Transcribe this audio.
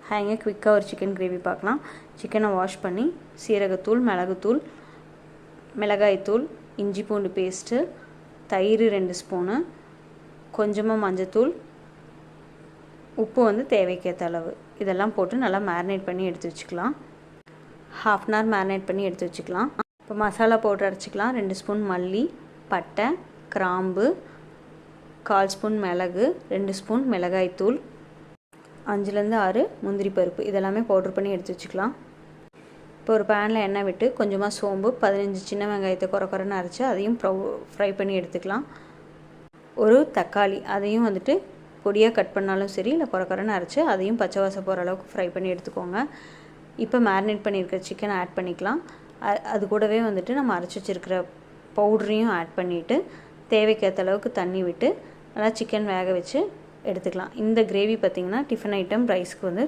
ஹேங்க குவிக்காக ஒரு chicken gravy பார்க்கலாம். சிக்கனை வாஷ் பண்ணி சீரகத்தூள், மிளகுத்தூள், மிளகாய்த்தூள், இஞ்சி பூண்டு பேஸ்ட்டு, தயிர் 2 ஸ்பூனு, கொஞ்சமாக மஞ்சத்தூள், உப்பு தேவைக்கேற்ற அளவு இதெல்லாம் போட்டு நல்லா மேரினேட் பண்ணி எடுத்து வச்சுக்கலாம். 1/2 hour மேரினேட் பண்ணி எடுத்து வச்சுக்கலாம். இப்போ மசாலா போட்டு அரைச்சிக்கலாம். 2 ஸ்பூன் மல்லி, பட்டை, கிராம்பு, 1/4 ஸ்பூன் மிளகு, 2 ஸ்பூன் மிளகாய்த்தூள், 5-6 முந்திரி பருப்பு இதெல்லாமே பவுட்ரு பண்ணி எடுத்து வச்சுக்கலாம். இப்போ ஒரு பேனில் எண்ணெய் விட்டு கொஞ்சமாக சோம்பு, 15 சின்ன வெங்காயத்தை குறைன்னு அரைச்சி அதையும் ஃப்ரை பண்ணி எடுத்துக்கலாம். ஒரு தக்காளி அதையும் பொடியாக கட் பண்ணாலும் சரி, இல்லை குறைன்னு அரைச்சி அதையும் பச்சை வாசம் போகிற அளவுக்கு ஃப்ரை பண்ணி எடுத்துக்கோங்க. இப்போ மேரினேட் பண்ணியிருக்கிற சிக்கனை ஆட் பண்ணிக்கலாம். அது கூடவே நம்ம அரைச்சி வச்சுருக்கிற பவுடரையும் ஆட் பண்ணிவிட்டு தேவைக்கேற்ற அளவுக்கு தண்ணி விட்டு நல்லா சிக்கன் வேக வச்சு எடுத்துக்கலாம். இந்த கிரேவி பார்த்திங்கன்னா டிஃபன் ஐட்டம் ரைஸ்க்கு